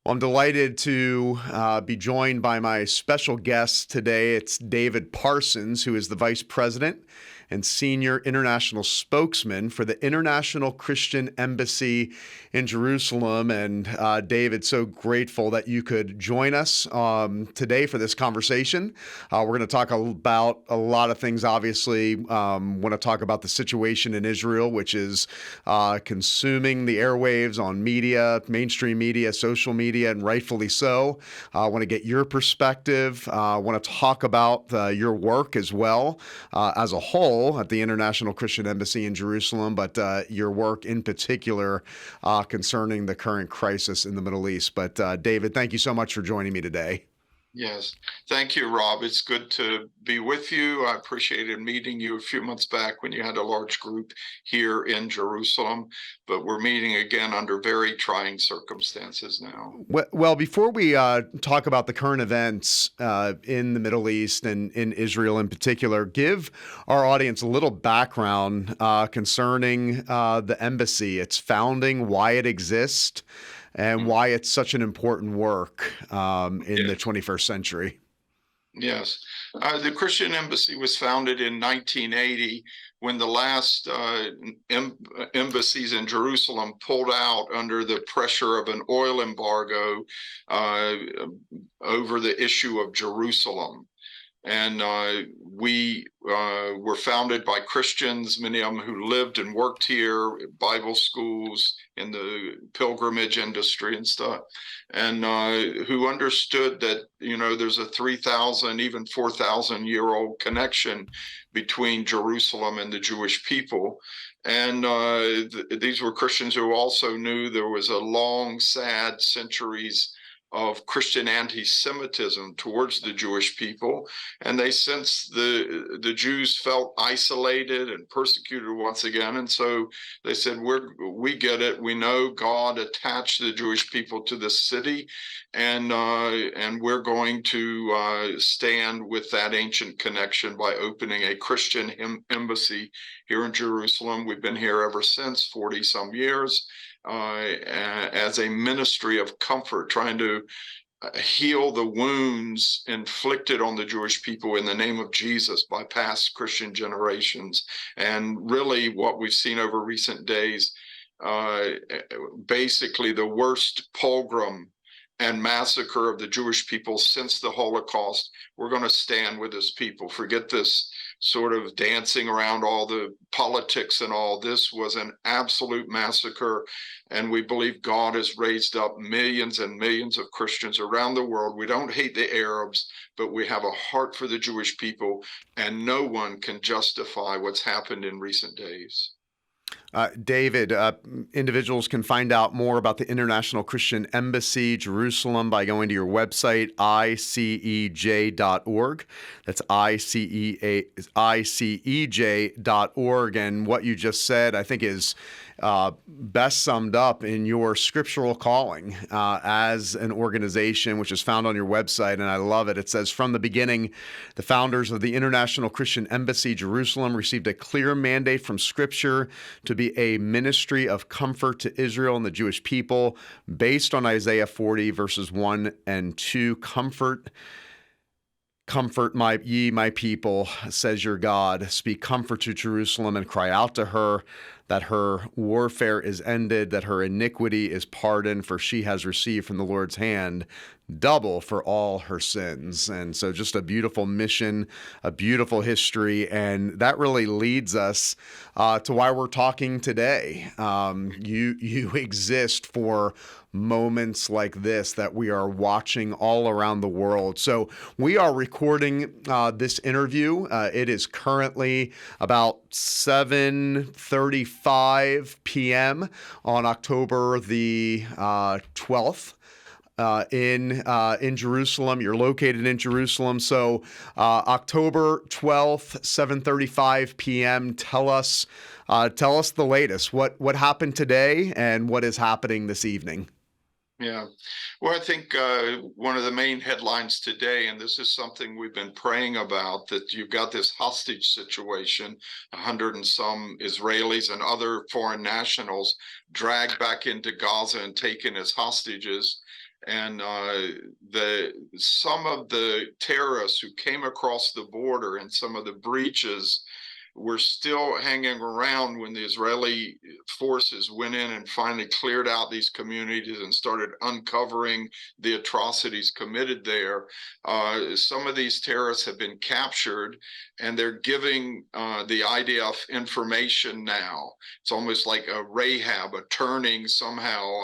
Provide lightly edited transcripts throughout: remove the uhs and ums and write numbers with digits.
Well, I'm delighted to be joined by my special guest today. It's David Parsons, who is the Vice President and Senior International Spokesman for the International Christian Embassy in Jerusalem. And David, so grateful that you could join us today for this conversation. We're going to talk about a lot of things, obviously. Want to talk about the situation in Israel, which is consuming the airwaves on media, mainstream media, social media, and rightfully so. I want to get your perspective. I want to talk about your work as well as a whole at the International Christian Embassy in Jerusalem, but your work in particular concerning the current crisis in the Middle East. But David, thank you so much for joining me today. Yes. Thank you, Rob. It's good to be with you. I appreciated meeting you a few months back when you had a large group here in Jerusalem, but we're meeting again under very trying circumstances now. Well, before we talk about the current events in the Middle East and in Israel in particular, give our audience a little background concerning the embassy, its founding, why it exists, and why it's such an important work in the 21st century. Yes. The Christian Embassy was founded in 1980 when the last embassies in Jerusalem pulled out under the pressure of an oil embargo over the issue of Jerusalem. And we were founded by Christians, many of them who lived and worked here, Bible schools, in the pilgrimage industry and stuff, and who understood that, there's a 3,000, even 4,000-year-old connection between Jerusalem and the Jewish people. And these were Christians who also knew there was a long, sad centuries of Christian anti-Semitism towards the Jewish people, and they sensed the Jews felt isolated and persecuted once again, and so they said, "We get it. We know God attached the Jewish people to this city, and we're going to stand with that ancient connection by opening a Christian embassy here in Jerusalem." We've been here ever since, 40 some years. As a ministry of comfort, trying to heal the wounds inflicted on the Jewish people in the name of Jesus by past Christian generations. And really what we've seen over recent days, basically the worst pogrom and massacre of the Jewish people since the Holocaust. We're going to stand with this people. Forget this sort of dancing around all the politics and all. This was an absolute massacre, and we believe God has raised up millions and millions of Christians around the world. We don't hate the Arabs, but we have a heart for the Jewish people, and no one can justify what's happened in recent days. David, individuals can find out more about the International Christian Embassy, Jerusalem, by going to your website, icej.org. That's icej.org. And what you just said, I think, is best summed up in your scriptural calling as an organization, which is found on your website, and I love it. It says, "From the beginning, the founders of the International Christian Embassy, Jerusalem, received a clear mandate from Scripture to be a ministry of comfort to Israel and the Jewish people, based on Isaiah 40, verses 1 and 2. Comfort my people, says your God. Speak comfort to Jerusalem and cry out to her that her warfare is ended, that her iniquity is pardoned, for she has received from the Lord's hand double for all her sins." And so just a beautiful mission, a beautiful history, and that really leads us to why we're talking today. You exist for moments like this that we are watching all around the world. So we are recording this interview. It is currently about 7:35 p.m. on October the 12th. In Jerusalem. You're located in Jerusalem. So October 12th, 7:35 p.m. Tell us the latest. What happened today and what is happening this evening? Yeah. Well, I think one of the main headlines today, and this is something we've been praying about, that you've got this hostage situation, 100 and some Israelis and other foreign nationals dragged back into Gaza and taken as hostages. And some of the terrorists who came across the border and some of the breaches were still hanging around when the Israeli forces went in and finally cleared out these communities and started uncovering the atrocities committed there. Some of these terrorists have been captured, and they're giving the IDF information now. It's almost like a Rahab, a turning somehow.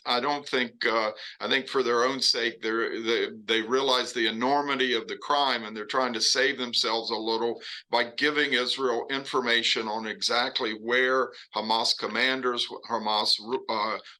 I don't think I think for their own sake they realize the enormity of the crime, and they're trying to save themselves a little by giving Israel information on exactly where Hamas commanders, Hamas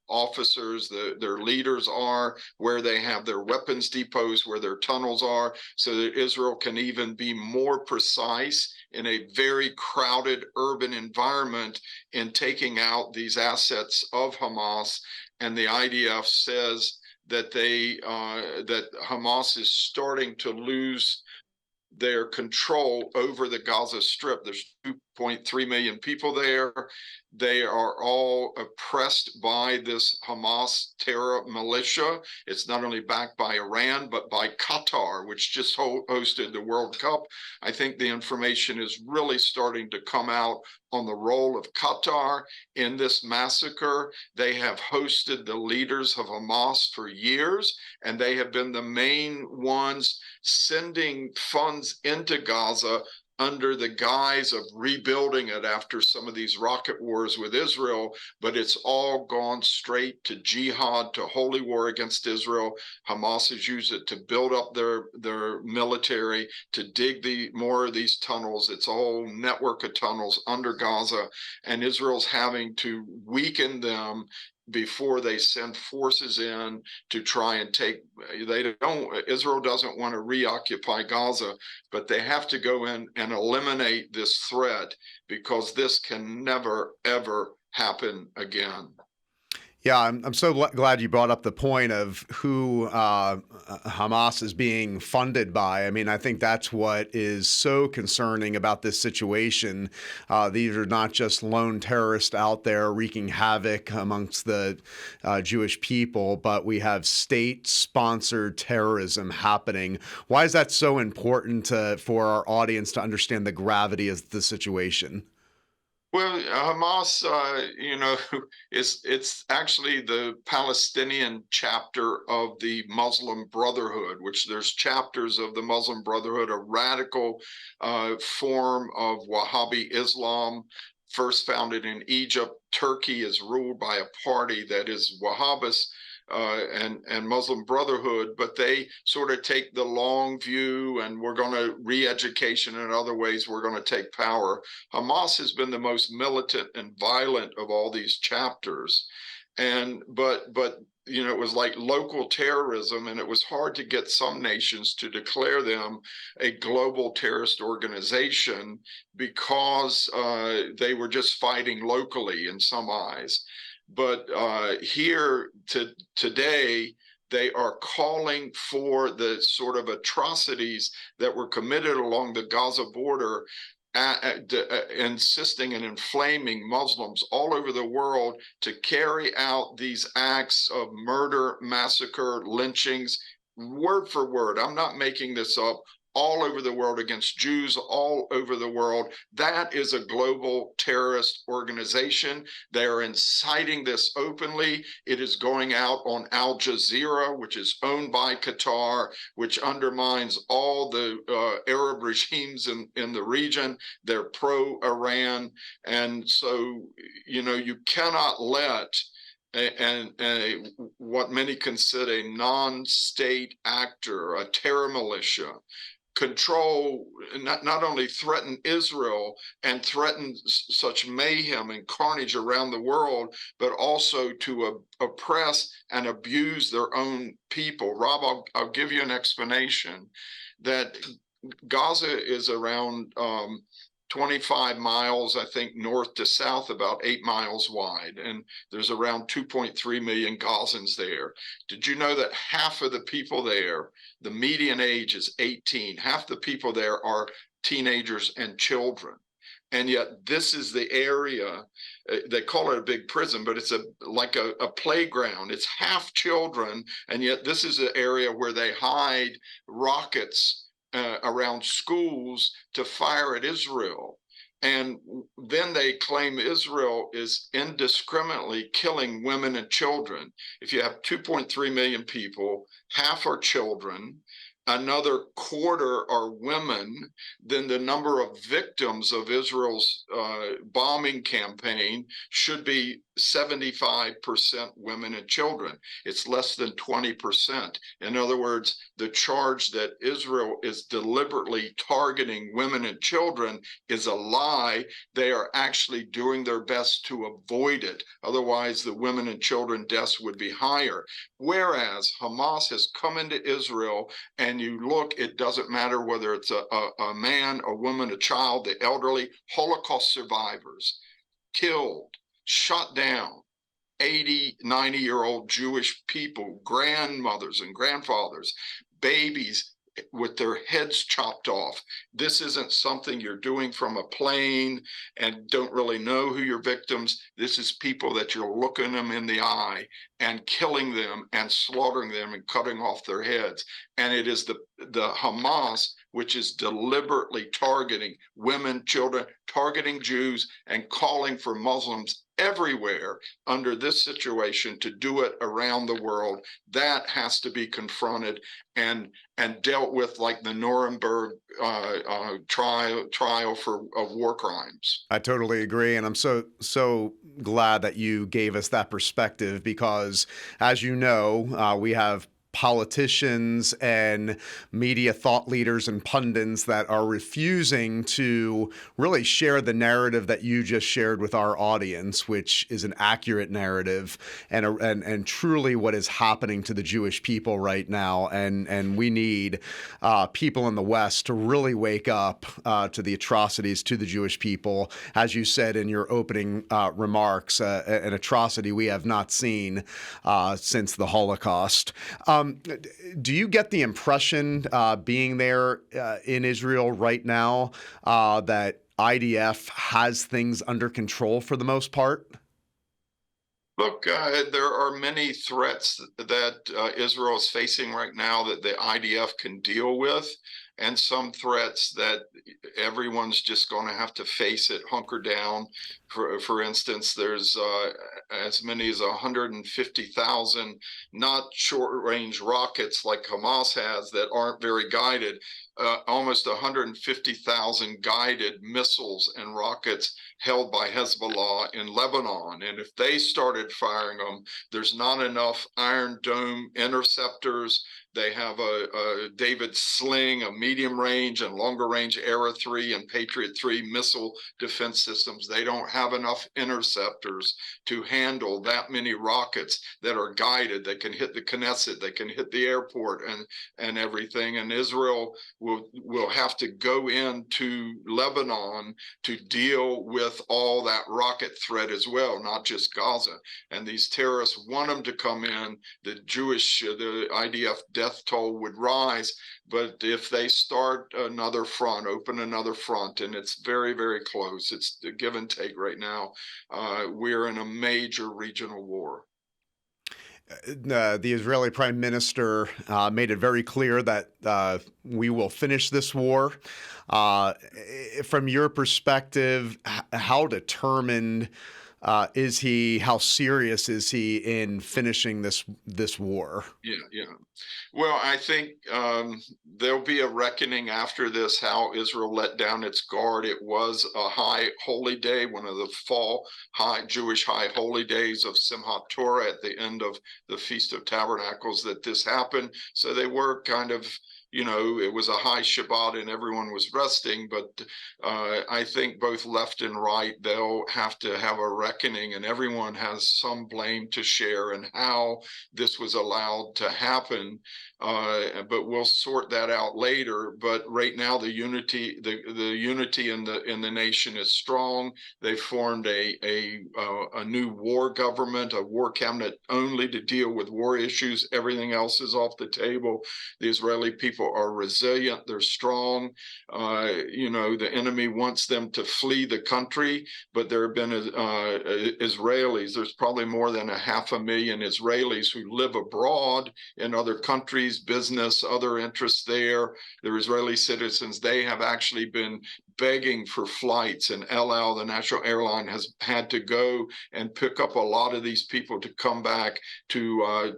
officers, their leaders are, where they have their weapons depots, where their tunnels are, so that Israel can even be more precise in a very crowded urban environment in taking out these assets of Hamas. And the IDF says that that Hamas is starting to lose their control over the Gaza Strip. There's 2.3 million people there. They are all oppressed by this Hamas terror militia. It's not only backed by Iran, but by Qatar, which just hosted the World Cup. I think the information is really starting to come out on the role of Qatar in this massacre. They have hosted the leaders of Hamas for years, and they have been the main ones sending funds into Gaza under the guise of rebuilding it after some of these rocket wars with Israel, but it's all gone straight to jihad, to holy war against Israel. Hamas has used it to build up their military, to dig more of these tunnels. It's a whole network of tunnels under Gaza, and Israel's having to weaken them before they send forces in to try and take. Israel doesn't want to reoccupy Gaza, but they have to go in and eliminate this threat, because this can never ever happen again. Yeah, I'm so glad you brought up the point of who Hamas is being funded by. I mean, I think that's what is so concerning about this situation. These are not just lone terrorists out there wreaking havoc amongst the Jewish people, but we have state-sponsored terrorism happening. Why is that so important for our audience to understand the gravity of the situation? Well, Hamas, it's actually the Palestinian chapter of the Muslim Brotherhood, which there's chapters of the Muslim Brotherhood, a radical form of Wahhabi Islam, first founded in Egypt. Turkey is ruled by a party that is Wahhabist. And Muslim Brotherhood, but they sort of take the long view, and we're going to re-education in other ways. We're going to take power. Hamas has been the most militant and violent of all these chapters, but it was like local terrorism, and it was hard to get some nations to declare them a global terrorist organization because they were just fighting locally in some eyes. But here today, they are calling for the sort of atrocities that were committed along the Gaza border, insisting and inflaming Muslims all over the world to carry out these acts of murder, massacre, lynchings, word for word. I'm not making this up. All over the world, against Jews all over the world. That is a global terrorist organization. They are inciting this openly. It is going out on Al Jazeera, which is owned by Qatar, which undermines all the Arab regimes in the region. They're pro-Iran. And so, you cannot let what many consider a non-state actor, a terror militia, control, not only threaten Israel and threaten such mayhem and carnage around the world, but also to oppress and abuse their own people. Rob, I'll give you an explanation that Gaza is around 25 miles, I think, north to south, about 8 miles wide. And there's around 2.3 million Gazans there. Did you know that half of the people there, the median age is 18, half the people there are teenagers and children? And yet this is the area, they call it a big prison, but it's like a playground. It's half children, and yet this is an area where they hide rockets around schools to fire at Israel. And then they claim Israel is indiscriminately killing women and children. If you have 2.3 million people, half are children, another quarter are women, then the number of victims of Israel's bombing campaign should be 75% women and children. It's less than 20%. In other words, the charge that Israel is deliberately targeting women and children is a lie. They are actually doing their best to avoid it. Otherwise, the women and children deaths would be higher. Whereas Hamas has come into Israel, and you look, it doesn't matter whether it's a man, a woman, a child, the elderly, Holocaust survivors, killed, shot down, 80, 90-year-old Jewish people, grandmothers and grandfathers, babies with their heads chopped off. This isn't something you're doing from a plane and don't really know who your victims. This is people that you're looking them in the eye and killing them and slaughtering them and cutting off their heads. And it is the Hamas which is deliberately targeting women, children, targeting Jews, and calling for Muslims everywhere under this situation to do it around the world. That has to be confronted and dealt with like the Nuremberg trial for of war crimes. I totally agree, and I'm so glad that you gave us that perspective because, as you know, we have politicians and media thought leaders and pundits that are refusing to really share the narrative that you just shared with our audience, which is an accurate narrative and truly what is happening to the Jewish people right now. And we need people in the West to really wake up to the atrocities to the Jewish people. As you said in your opening remarks, an atrocity we have not seen since the Holocaust. Do you get the impression, being there in Israel right now, that IDF has things under control for the most part? Look, there are many threats that Israel is facing right now that the IDF can deal with, and some threats that everyone's just going to have to face it, hunker down. For instance, there's as many as 150,000 not short-range rockets like Hamas has that aren't very guided. Almost 150,000 guided missiles and rockets held by Hezbollah in Lebanon. And if they started firing them, there's not enough Iron Dome interceptors. They have a David Sling, a medium range and longer range Era 3 and Patriot 3 missile defense systems. They don't have enough interceptors to handle that many rockets that are guided. They can hit the Knesset, they can hit the airport and everything. And Israel will have to go into Lebanon to deal with all that rocket threat as well, not just Gaza. And these terrorists want them to come in. The IDF death toll would rise. But if they start another front, open another front, and it's very, very close, it's the give and take right now, we're in a major regional war. The Israeli Prime Minister made it very clear that we will finish this war. From your perspective, how determined is he? How serious is he in finishing this war? Yeah. Well, I think there'll be a reckoning after this, how Israel let down its guard. It was a high holy day, one of the fall Jewish high holy days of Simchat Torah at the end of the Feast of Tabernacles that this happened. So they were kind of, it was a high Shabbat and everyone was resting, but I think both left and right, they'll have to have a reckoning, and everyone has some blame to share in how this was allowed to happen. But we'll sort that out later. But right now, the unity in the nation is strong. They formed a new war government, a war cabinet only to deal with war issues. Everything else is off the table. The Israeli people people are resilient, they're strong. The enemy wants them to flee the country, but there have been Israelis. There's probably more than 500,000 Israelis who live abroad in other countries, business, other interests there. They're Israeli citizens. They have actually been begging for flights, and El Al, the national airline, has had to go and pick up a lot of these people to come back to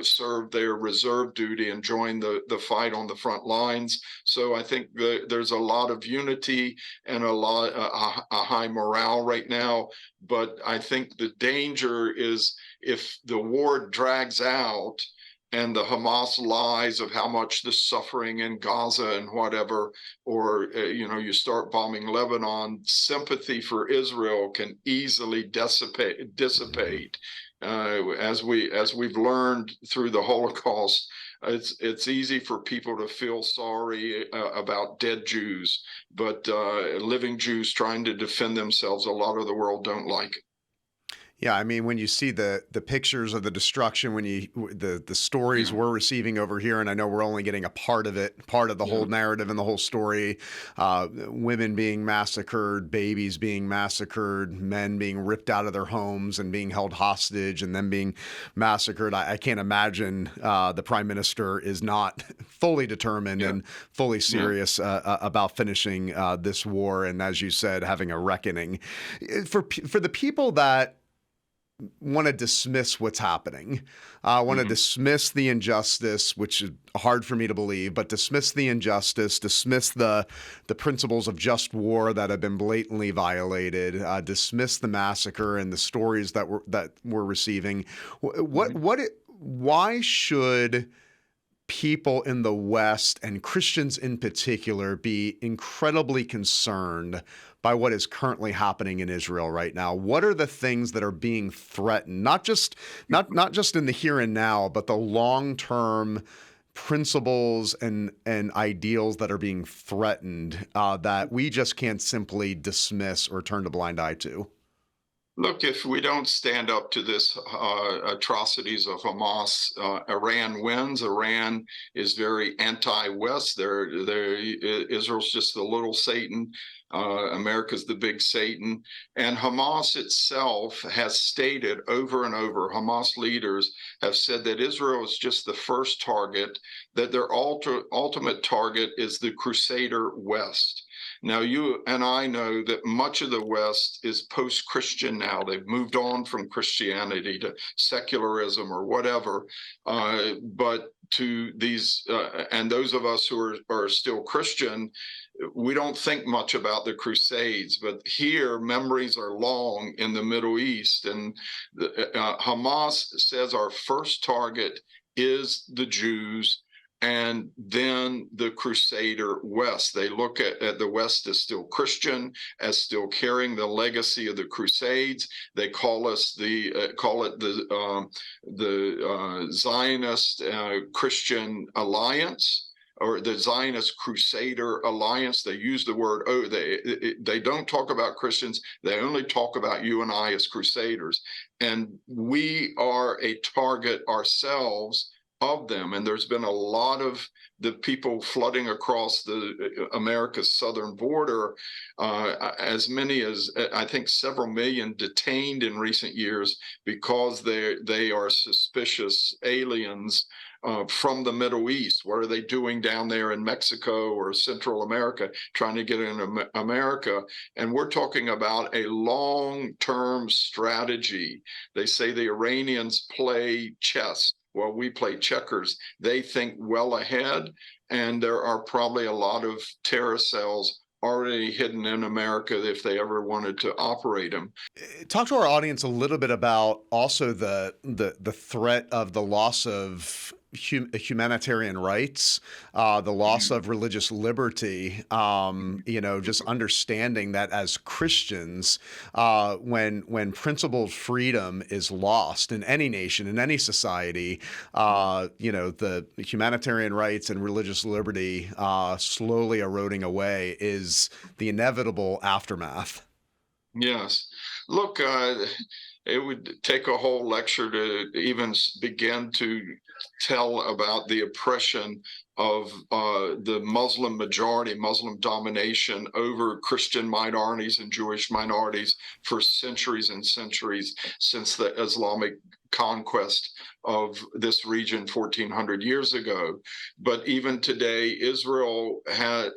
serve their reserve duty and join the fight on the front lines. So I think there's a lot of unity and a high morale right now. But I think the danger is if the war drags out and the Hamas lies of how much the suffering in Gaza and whatever, or you start bombing Lebanon, sympathy for Israel can easily dissipate. As we've learned through the Holocaust, it's easy for people to feel sorry about dead Jews, but living Jews trying to defend themselves, a lot of the world don't like it. Yeah, I mean, when you see the pictures of the destruction, when the stories we're receiving over here, and I know we're only getting a part of it, part of the whole narrative and the whole story, women being massacred, babies being massacred, men being ripped out of their homes and being held hostage and then being massacred. I can't imagine the prime minister is not fully determined and fully serious about finishing this war, and as you said, having a reckoning. For the people that want to dismiss what's happening, want to dismiss the injustice, which is hard for me to believe, but dismiss the injustice, dismiss the principles of just war that have been blatantly violated, dismiss the massacre and the stories that we're receiving. Why should people in the West, and Christians in particular, be incredibly concerned by what is currently happening in Israel right now? What are the things that are being threatened, not just in the here and now, but the long-term principles and ideals that are being threatened that we just can't simply dismiss or turn a blind eye to? Look, if we don't stand up to this atrocities of Hamas, Iran wins. Iran is very anti-West. Israel's just the little Satan. America's the big Satan. And Hamas itself has stated over and over, Hamas leaders have said that Israel is just the first target, that their ultimate target is the Crusader West. Now, you and I know that much of the West is post-Christian now. They've moved on from Christianity to secularism or whatever. But to these, and those of us who are still Christian, we don't think much about the Crusades. But here, memories are long in the Middle East. And Hamas says our first target is the Jews, and then the Crusader West. They look at the West as still Christian, as still carrying the legacy of the Crusades. They call it the Zionist Christian Alliance, or the Zionist Crusader Alliance. They use the word, they don't talk about Christians. They only talk about you and I as Crusaders. And we are a target ourselves of them. And there's been a lot of the people flooding across America's southern border, as many as I think several million detained in recent years because they are suspicious aliens from the Middle East. What are they doing down there in Mexico or Central America, trying to get into America? And we're talking about a long-term strategy. They say the Iranians play chess. Well, we play checkers. They think well ahead, and there are probably a lot of terror cells already hidden in America if they ever wanted to operate them. Talk to our audience a little bit about also the threat of the loss of humanitarian rights, the loss of religious liberty, just understanding that as Christians, when principled freedom is lost in any nation, in any society, the humanitarian rights and religious liberty slowly eroding away is the inevitable aftermath. Yes. Look, it would take a whole lecture to even begin to tell about the oppression of the Muslim majority, Muslim domination over Christian minorities and Jewish minorities for centuries and centuries since the Islamic conquest of this region 1400 years ago. But even today, Israel has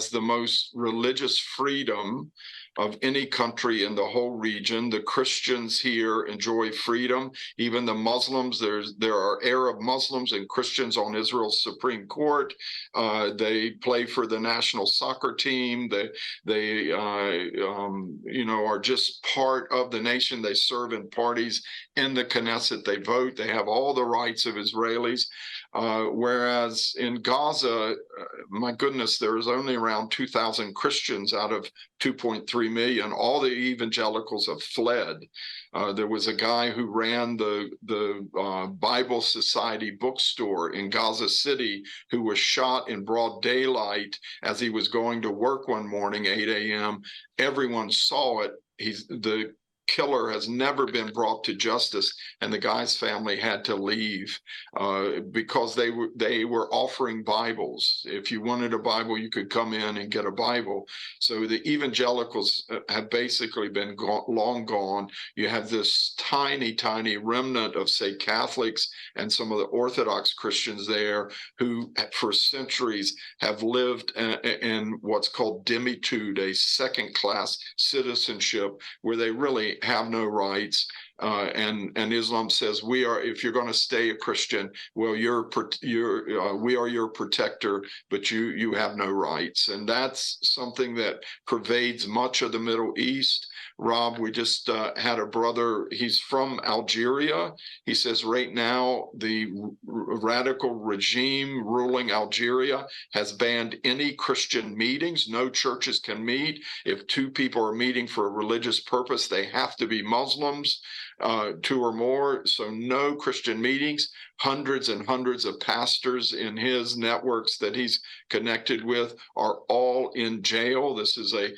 the most religious freedom of any country in the whole region. The Christians here enjoy freedom. Even the Muslims, there are Arab Muslims and Christians on Israel's Supreme Court. They play for the national soccer team. They are just part of the nation. They serve in parties in the Knesset. They vote. They have all the rights of Israelis. Whereas in Gaza, my goodness, there is only around 2,000 Christians out of 2.3 million. All the evangelicals have fled. There was a guy who ran the Bible Society bookstore in Gaza City who was shot in broad daylight as he was going to work one morning, 8 a.m. Everyone saw it. The killer has never been brought to justice, and the guy's family had to leave because they were offering Bibles. If you wanted a Bible, you could come in and get a Bible. So the evangelicals have basically been long gone. You have this tiny remnant of, say, Catholics and some of the Orthodox Christians there who for centuries have lived in what's called demitude, a second-class citizenship where they really have no rights. And Islam says if you're going to stay a Christian, well, we are your protector, but you have no rights. And that's something that pervades much of the Middle East. Rob, we just had a brother, he's from Algeria. He says right now the radical regime ruling Algeria has banned any Christian meetings. No churches can meet. If two people are meeting for a religious purpose, they have to be Muslims, two or more. So no Christian meetings. Hundreds and hundreds of pastors in his networks that he's connected with are all in jail. This is a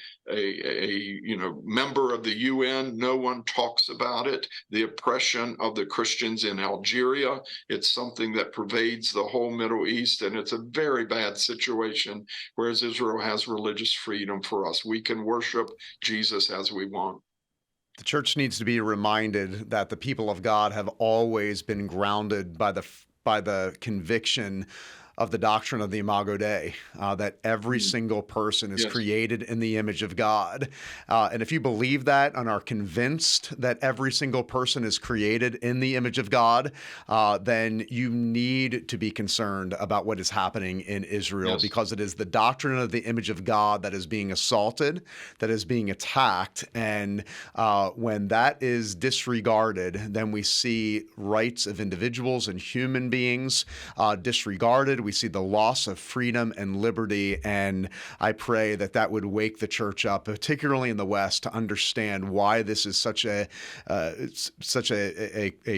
member of the UN. No one talks about it. The oppression of the Christians in Algeria. It's something that pervades the whole Middle East, and it's a very bad situation. Whereas Israel has religious freedom for us. We can worship Jesus as we want. The church needs to be reminded that the people of God have always been grounded by the conviction of the doctrine of the Imago Dei, that every single person is created in the image of God. And if you believe that and are convinced that every single person is created in the image of God, then you need to be concerned about what is happening in Israel, because it is the doctrine of the image of God that is being assaulted, that is being attacked. And when that is disregarded, then we see rights of individuals and human beings disregarded. We see the loss of freedom and liberty, and I pray that would wake the church up, particularly in the West, to understand why this is such a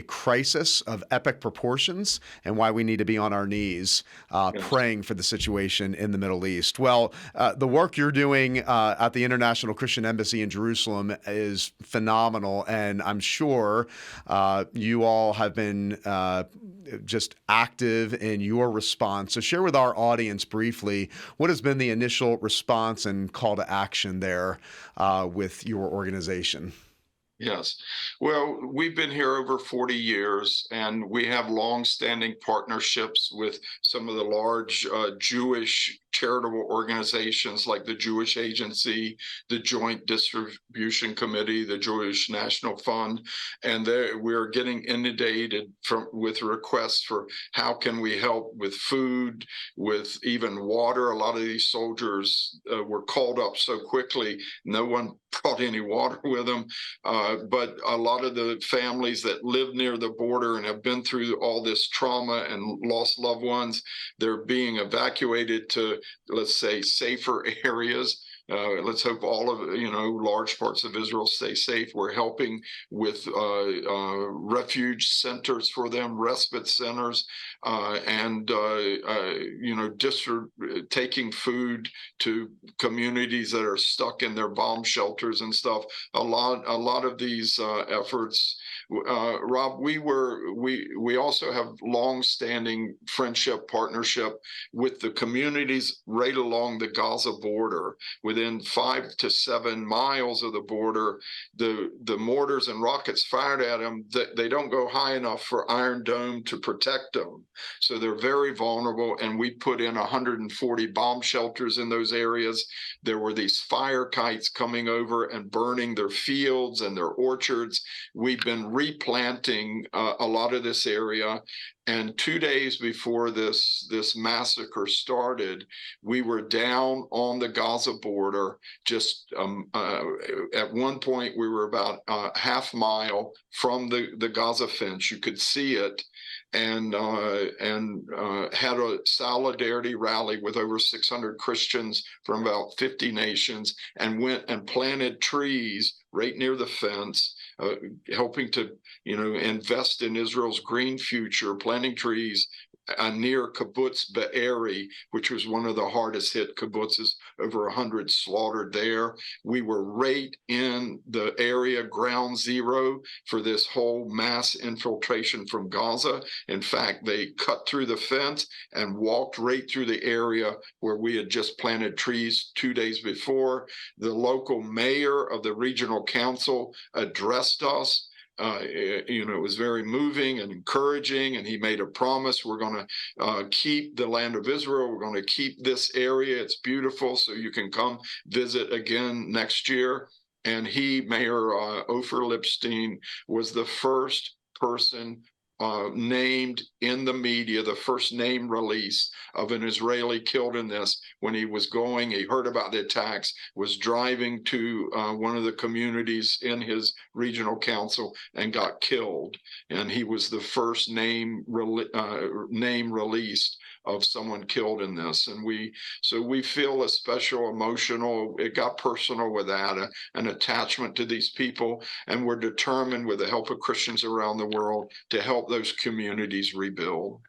crisis of epic proportions, and why we need to be on our knees praying for the situation in the Middle East. Well, the work you're doing at the International Christian Embassy in Jerusalem is phenomenal, and I'm sure you all have been just active in your response. So share with our audience briefly what has been the initial response and call to action there with your organization. Yes. Well, we've been here over 40 years, and we have long-standing partnerships with some of the large Jewish charitable organizations like the Jewish Agency, the Joint Distribution Committee, the Jewish National Fund, and we're getting inundated with requests for how can we help with food, with even water. A lot of these soldiers were called up so quickly, no one brought any water with them. But a lot of the families that live near the border and have been through all this trauma and lost loved ones, they're being evacuated to, let's say, safer areas. Let's hope all of large parts of Israel stay safe. We're helping with refuge centers for them, respite centers, and taking food to communities that are stuck in their bomb shelters and stuff. A lot of these efforts. Rob, we also have long-standing friendship, partnership with the communities right along the Gaza border. Within 5 to 7 miles of the border, the mortars and rockets fired at them, they don't go high enough for Iron Dome to protect them. So they're very vulnerable, and we put in 140 bomb shelters in those areas. There were these fire kites coming over and burning their fields and their orchards. We've been replanting a lot of this area. And 2 days before this massacre started, we were down on the Gaza border. Just at one point, we were about half mile from the Gaza fence. You could see it, and had a solidarity rally with over 600 Christians from about 50 nations, and went and planted trees right near the fence, helping to invest in Israel's green future, planting trees near Kibbutz Be'eri, which was one of the hardest hit kibbutzes, over 100 slaughtered there. We were right in the area, ground zero, for this whole mass infiltration from Gaza. In fact, they cut through the fence and walked right through the area where we had just planted trees 2 days before. The local mayor of the regional council addressed us. It was very moving and encouraging, and he made a promise: we're going to keep the land of Israel. We're going to keep this area. It's beautiful, so you can come visit again next year. And Mayor Ofer Lipstein, was the first person named in the media, the first name release of an Israeli killed in this. When he heard about the attacks, was driving to one of the communities in his regional council, and got killed. And he was the first name released of someone killed in this. And we feel a special emotional, it got personal with that, an attachment to these people. And we're determined, with the help of Christians around the world, to help those communities rebuild.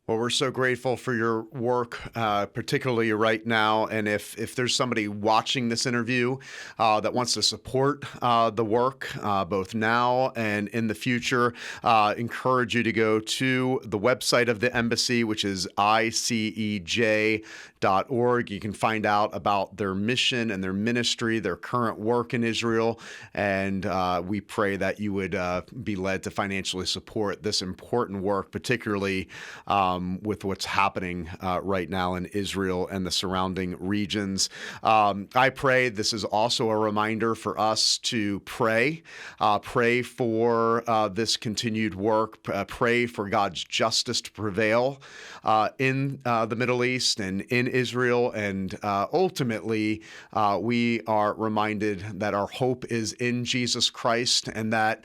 Well, we're so grateful for your work, particularly right now. And if there's somebody watching this interview that wants to support the work, both now and in the future, encourage you to go to the website of the embassy, which is icej.org. You can find out about their mission and their ministry, their current work in Israel. And we pray that you would be led to financially support this important work, particularly with what's happening right now in Israel and the surrounding regions. I pray this is also a reminder for us to pray for this continued work, pray for God's justice to prevail in the Middle East and in Israel. And ultimately, we are reminded that our hope is in Jesus Christ, and that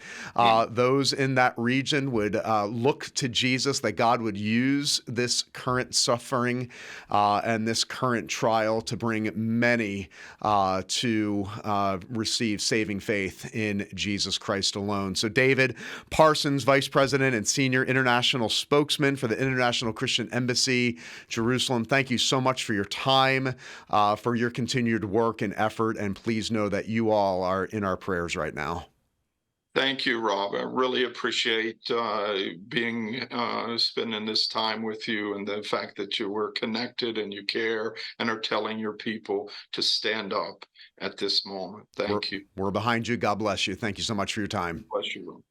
those in that region would look to Jesus, that God would use this current suffering and this current trial to bring many to receive saving faith in Jesus Christ alone. So David Parsons, Vice President and Senior International Spokesman for the International Christian Embassy, Jerusalem, thank you so much for your time, for your continued work and effort, and please know that you all are in our prayers right now. Thank you, Rob. I really appreciate spending this time with you, and the fact that you were connected and you care and are telling your people to stand up at this moment. Thank you. We're behind you. God bless you. Thank you so much for your time. Bless you.